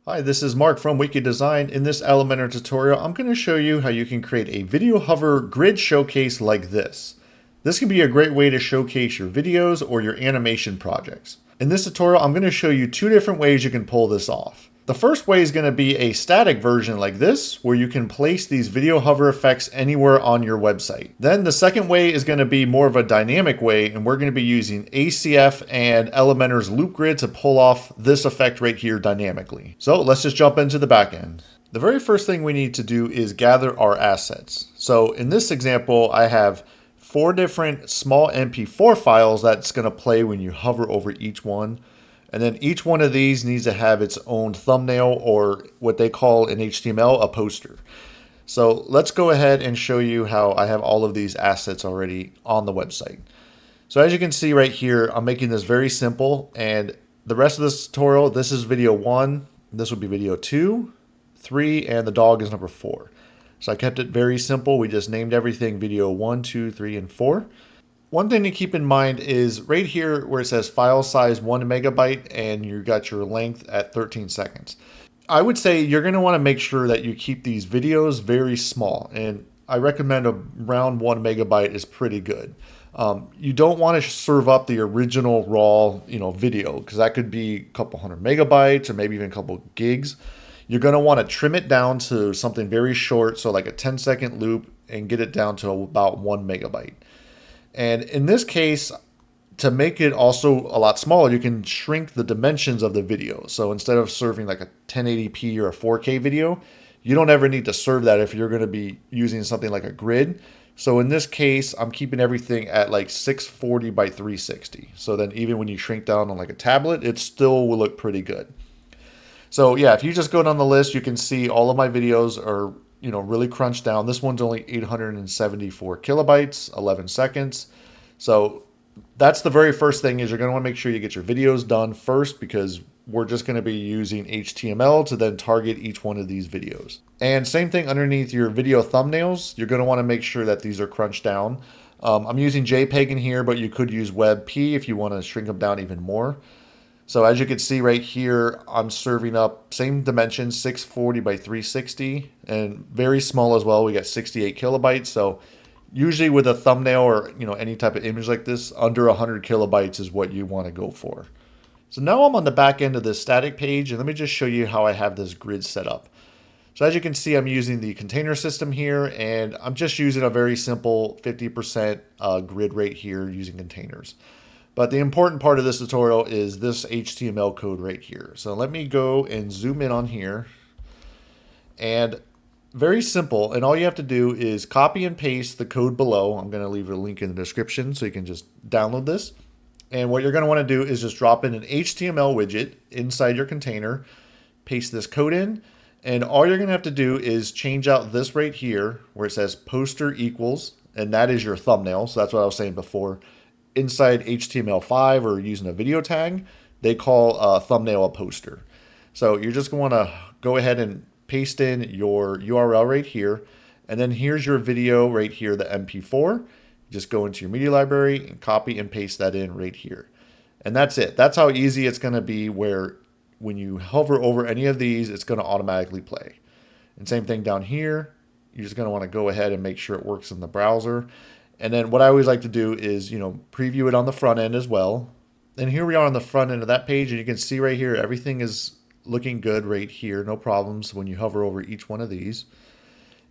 Hi, this is Mark from Wiki Design. In this Elementor tutorial, I'm going to show you how you can create a video hover grid showcase like this. This can be a great way to showcase your videos or your animation projects. In this tutorial, I'm going to show you two different ways you can pull this off. The first way is going to be a static version like this, where you can place these video hover effects anywhere on your website. Then the second way is going to be more of a dynamic way, and we're going to be using ACF and Elementor's loop grid to pull off this effect right here dynamically. So let's just jump into the back end. The very first thing we need to do is gather our assets. So in this example, I have 4 different small MP4 files that's going to play when you hover over each one. And then each one of these needs to have its own thumbnail, or what they call in HTML a poster. So let's go ahead and show you how I have all of these assets already on the website. So as you can see right here, I'm making this very simple, and the rest of this tutorial, this is video 1, this will be video 2, 3, and the dog is number 4. So I kept it very simple. We just named everything video 1, 2, 3, and 4. One thing to keep in mind is right here where it says file size 1 megabyte and you got your length at 13 seconds. I would say you're going to want to make sure that you keep these videos very small, and I recommend around 1 megabyte is pretty good. You don't want to serve up the original raw video, because that could be a couple hundred megabytes or maybe even a couple gigs. You're going to want to trim it down to something very short, so like a 10-second loop, and get it down to about 1 megabyte. And in this case, to make it also a lot smaller, you can shrink the dimensions of the video. So instead of serving like a 1080p or a 4K video, you don't ever need to serve that if you're going to be using something like a grid. So in this case, I'm keeping everything at like 640 by 360. So then even when you shrink down on like a tablet, it still will look pretty good. So yeah, if you just go down the list, you can see all of my videos are really crunched down. This one's only 874 kilobytes, 11 seconds. So that's the very first thing, is you're going to want to make sure you get your videos done first, because we're just going to be using HTML to then target each one of these videos. And same thing underneath your video thumbnails. You're going to want to make sure that these are crunched down. I'm using JPEG in here, but you could use WebP if you want to shrink them down even more. So as you can see right here, I'm serving up same dimensions, 640 by 360, and very small as well. We got 68 kilobytes. So usually with a thumbnail or any type of image like this, under 100 kilobytes is what you want to go for. So now I'm on the back end of this static page, and let me just show you how I have this grid set up. So as you can see, I'm using the container system here, and I'm just using a very simple 50% grid right here using containers. But the important part of this tutorial is this HTML code right here. So let me go and zoom in on here. And very simple. And all you have to do is copy and paste the code below. I'm going to leave a link in the description so you can just download this. And what you're going to want to do is just drop in an HTML widget inside your container, paste this code in, and all you're going to have to do is change out this right here where it says poster equals, and that is your thumbnail. So that's what I was saying before. Inside HTML5 or using a video tag, they call a thumbnail a poster. So you're just going to go ahead and paste in your URL right here. And then here's your video right here, the MP4. Just go into your media library and copy and paste that in right here. And that's it. That's how easy it's going to be, where when you hover over any of these, it's going to automatically play. And same thing down here. You're just going to want to go ahead and make sure it works in the browser. And then what I always like to do is, preview it on the front end as well. And here we are on the front end of that page, and you can see right here, everything is looking good right here. No problems when you hover over each one of these.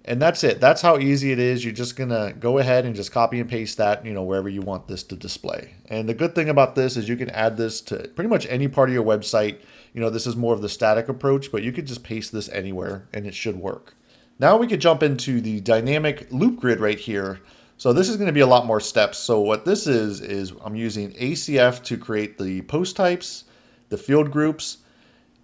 And that's it. That's how easy it is. You're just going to go ahead and just copy and paste that, wherever you want this to display. And the good thing about this is you can add this to pretty much any part of your website. This is more of the static approach, but you could just paste this anywhere and it should work. Now we could jump into the dynamic loop grid right here. So this is going to be a lot more steps. So what this is I'm using ACF to create the post types, the field groups,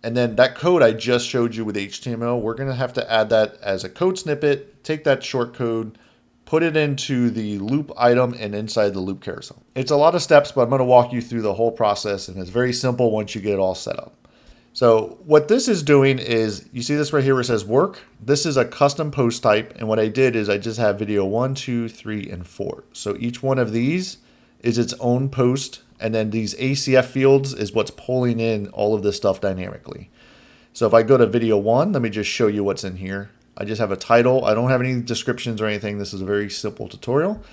and then that code I just showed you with HTML, we're going to have to add that as a code snippet, take that short code, put it into the loop item and inside the loop carousel. It's a lot of steps, but I'm going to walk you through the whole process, and it's very simple once you get it all set up. So what this is doing is, you see this right here where it says work. This is a custom post type. And what I did is I just have video 1, 2, 3, and 4. So each one of these is its own post. And then these ACF fields is what's pulling in all of this stuff dynamically. So if I go to video 1, let me just show you what's in here. I just have a title. I don't have any descriptions or anything. This is a very simple tutorial.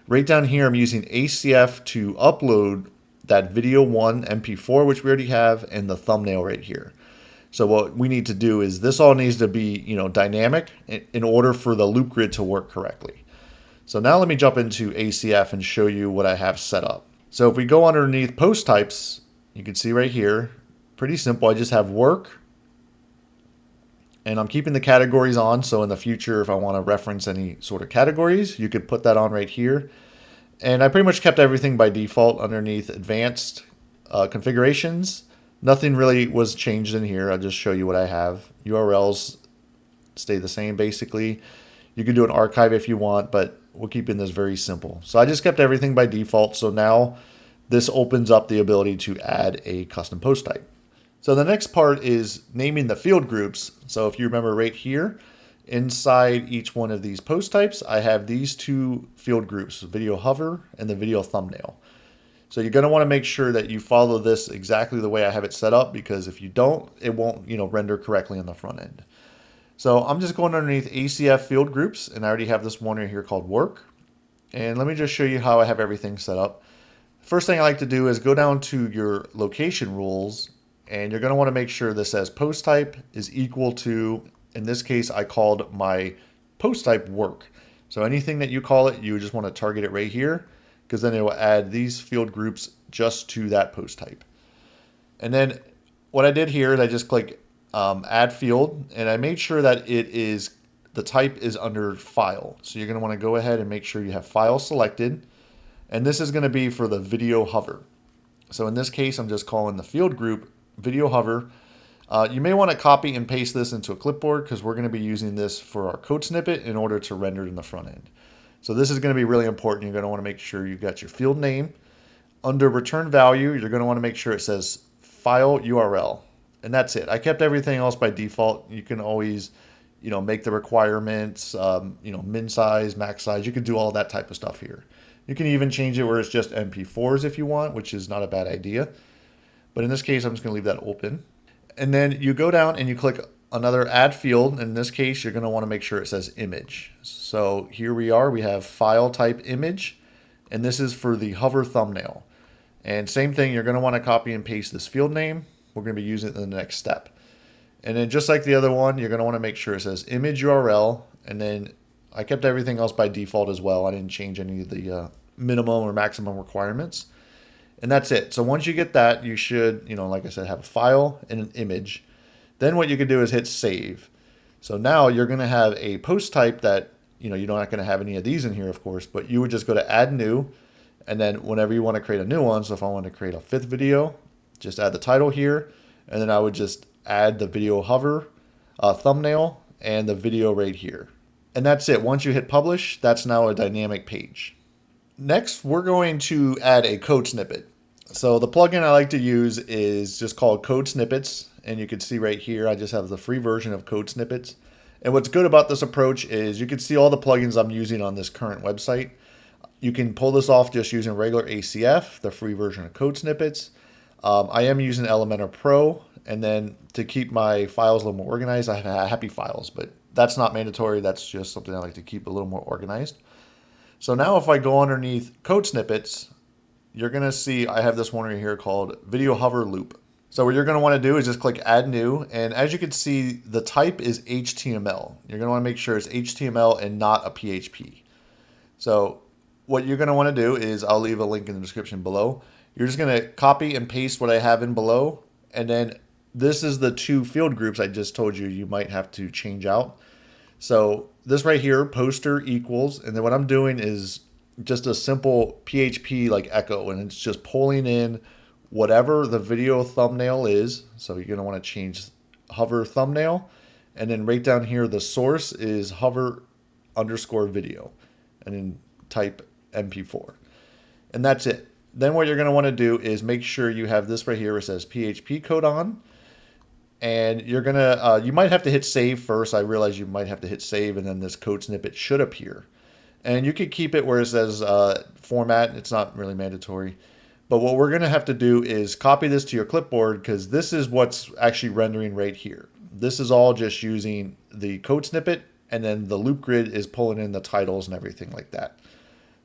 Right down here, I'm using ACF to upload that video 1 MP4, which we already have, and the thumbnail right here. So what we need to do is this all needs to be, dynamic in order for the loop grid to work correctly. So now let me jump into ACF and show you what I have set up. So if we go underneath post types, you can see right here, pretty simple. I just have work, and I'm keeping the categories on. So in the future, if I want to reference any sort of categories, you could put that on right here. And I pretty much kept everything by default underneath advanced configurations. Nothing really was changed in here. I'll just show you what I have. URLs stay the same basically. You can do an archive if you want, but we're keeping this very simple. So I just kept everything by default. So now this opens up the ability to add a custom post type. So the next part is naming the field groups. So if you remember right here, inside each one of these post types, I have these two field groups, video hover and the video thumbnail. So you're going to want to make sure that you follow this exactly the way I have it set up, because if you don't, it won't, render correctly on the front end. So I'm just going underneath ACF field groups, and I already have this one right here called work. And let me just show you how I have everything set up. First thing I like to do is go down to your location rules, and you're going to want to make sure this says post type is equal to, in this case, I called my post type work. So anything that you call it, you just want to target it right here, because then it will add these field groups just to that post type. And then what I did here is I just click add field, and I made sure that the type is under file. So you're going to want to go ahead and make sure you have file selected. And this is going to be for the video hover. So in this case, I'm just calling the field group video hover. You may want to copy and paste this into a clipboard, because we're going to be using this for our code snippet in order to render it in the front end. So this is going to be really important. You're going to want to make sure you've got your field name. Under return value, you're going to want to make sure it says file URL. And that's it. I kept everything else by default. You can always, make the requirements, min size, max size. You can do all that type of stuff here. You can even change it where it's just MP4s if you want, which is not a bad idea. But in this case, I'm just going to leave that open. And then you go down and you click another add field. In this case, you're going to want to make sure it says image. So here we are. We have file type image, and this is for the hover thumbnail. And same thing, you're going to want to copy and paste this field name. We're going to be using it in the next step. And then just like the other one, you're going to want to make sure it says image URL. And then I kept everything else by default as well. I didn't change any of the minimum or maximum requirements. And that's it. So once you get that, you should, like I said, have a file and an image. Then what you can do is hit save. So now you're going to have a post type that, you're not going to have any of these in here, of course, but you would just go to add new. And then whenever you want to create a new one, so if I want to create a 5th video, just add the title here. And then I would just add the video hover thumbnail and the video right here. And that's it. Once you hit publish, that's now a dynamic page. Next, we're going to add a code snippet. So the plugin I like to use is just called Code Snippets. And you can see right here, I just have the free version of Code Snippets. And what's good about this approach is you can see all the plugins I'm using on this current website. You can pull this off just using regular ACF, the free version of Code Snippets. I am using Elementor Pro. And then to keep my files a little more organized, I have Happy Files. But that's not mandatory. That's just something I like to keep a little more organized. So now if I go underneath Code Snippets, you're going to see I have this one right here called Video Hover Loop. So what you're going to want to do is just click Add New. And as you can see, the type is HTML. You're going to want to make sure it's HTML and not a PHP. So what you're going to want to do is, I'll leave a link in the description below. You're just going to copy and paste what I have in below. And then this is the two field groups I just told you might have to change out. So this right here, poster equals, and then what I'm doing is just a simple PHP like echo, and it's just pulling in whatever the video thumbnail is. So you're going to want to change hover thumbnail, and then right down here, the source is hover underscore video, and then type MP4. And that's it. Then what you're going to want to do is make sure you have this right here. It says PHP code on. And you're going to, you might have to hit save first. I realize you might have to hit save, and then this code snippet should appear. And you could keep it where it says format. It's not really mandatory. But what we're going to have to do is copy this to your clipboard, because this is what's actually rendering right here. This is all just using the code snippet, and then the loop grid is pulling in the titles and everything like that.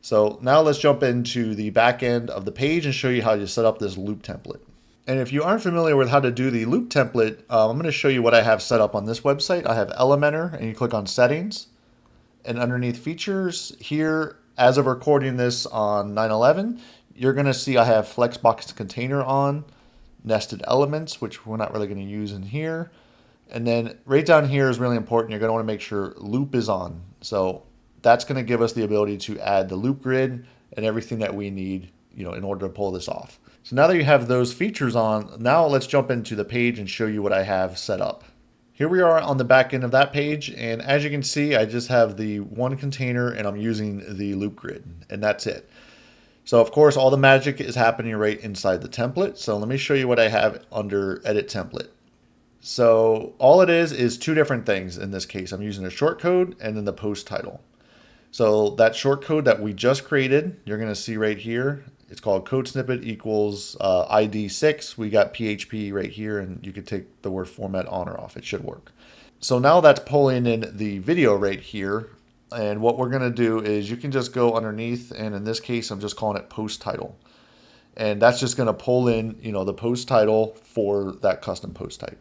So now let's jump into the back end of the page and show you how you set up this loop template. And if you aren't familiar with how to do the loop template, I'm going to show you what I have set up on this website. I have Elementor, and you click on settings, and underneath features here, as of recording this on 9/11, you're going to see I have Flexbox container on, nested elements, which we're not really going to use in here. And then right down here is really important. You're going to want to make sure loop is on. So that's going to give us the ability to add the loop grid and everything that we need, in order to pull this off. So now that you have those features on, now let's jump into the page and show you what I have set up. Here we are on the back end of that page, and as you can see, I just have the one container and I'm using the loop grid, and that's it. So of course, all the magic is happening right inside the template. So let me show you what I have under Edit Template. So all it is two different things in this case. I'm using a short code and then the post title. So that short code that we just created, you're going to see right here. It's called code snippet equals ID 6. We got PHP right here, and you could take the word format on or off. It should work. So now that's pulling in the video right here. And what we're going to do is you can just go underneath, and in this case, I'm just calling it post title. And that's just going to pull in, the post title for that custom post type.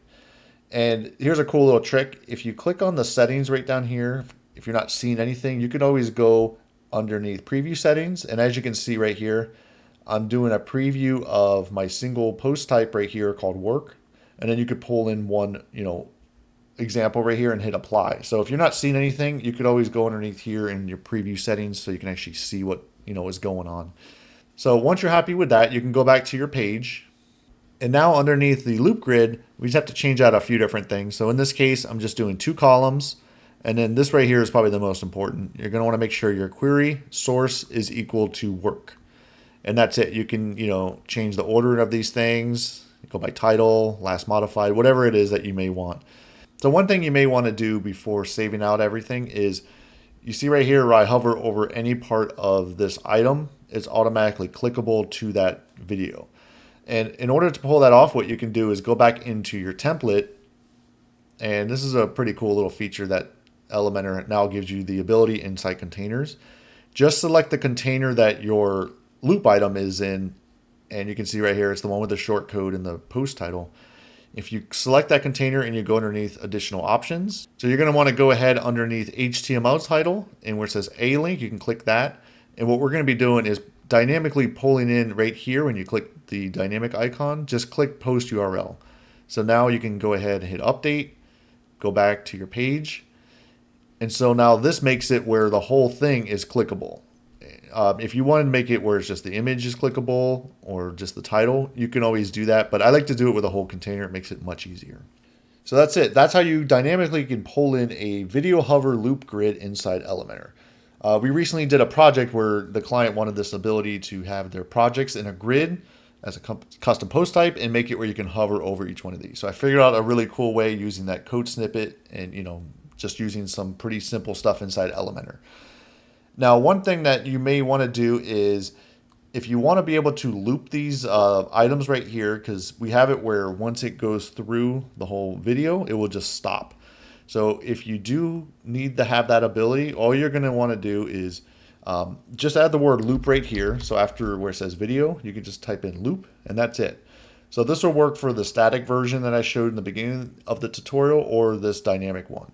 And here's a cool little trick. If you click on the settings right down here, if you're not seeing anything, you can always go underneath preview settings. And as you can see right here, I'm doing a preview of my single post type right here called work. And then you could pull in one, example right here and hit apply. So if you're not seeing anything, you could always go underneath here in your preview settings so you can actually see what, is going on. So once you're happy with that, you can go back to your page. And now underneath the loop grid, we just have to change out a few different things. So in this case, I'm just doing 2 columns. And then this right here is probably the most important. You're going to want to make sure your query source is equal to work. And that's it. You can, change the order of these things, go by title, last modified, whatever it is that you may want. So one thing you may want to do before saving out everything is, you see right here where I hover over any part of this item, it's automatically clickable to that video. And in order to pull that off, what you can do is go back into your template. And this is a pretty cool little feature that Elementor now gives you the ability inside containers. Just select the container that your loop item is in, and you can see right here it's the one with the short code and the post title. If you select that container and you go underneath additional options, so you're going to want to go ahead underneath HTML title, and where it says a link, you can click that. And what we're going to be doing is dynamically pulling in right here when you click the dynamic icon, just click post URL. So now you can go ahead and hit update, go back to your page. And so now this makes it where the whole thing is clickable. If you want to make it where it's just the image is clickable or just the title, you can always do that. But I like to do it with a whole container. It makes it much easier. So that's it. That's how you dynamically can pull in a video hover loop grid inside Elementor. We recently did a project where the client wanted this ability to have their projects in a grid as a custom post type and make it where you can hover over each one of these. So I figured out a really cool way using that code snippet and, just using some pretty simple stuff inside Elementor. Now, one thing that you may want to do is if you want to be able to loop these items right here, because we have it where once it goes through the whole video, it will just stop. So if you do need to have that ability, all you're going to want to do is just add the word loop right here. So after where it says video, you can just type in loop, and that's it. So this will work for the static version that I showed in the beginning of the tutorial or this dynamic one.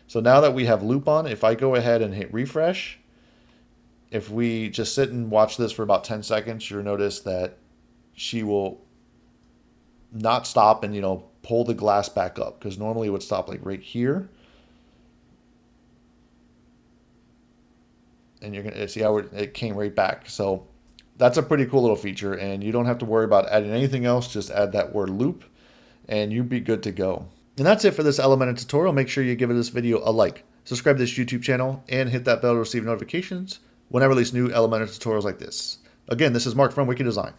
So now that we have loop on, if I go ahead and hit refresh, if we just sit and watch this for about 10 seconds, you'll notice that she will not stop and, pull the glass back up, because normally it would stop like right here. And you're going to see how it came right back. So that's a pretty cool little feature, and you don't have to worry about adding anything else. Just add that word loop and you'd be good to go. And that's it for this Elementor tutorial. Make sure you give this video a like, subscribe to this YouTube channel, and hit that bell to receive notifications when I release new Elementor tutorials like this. Again, this is Mark from Wiki Design.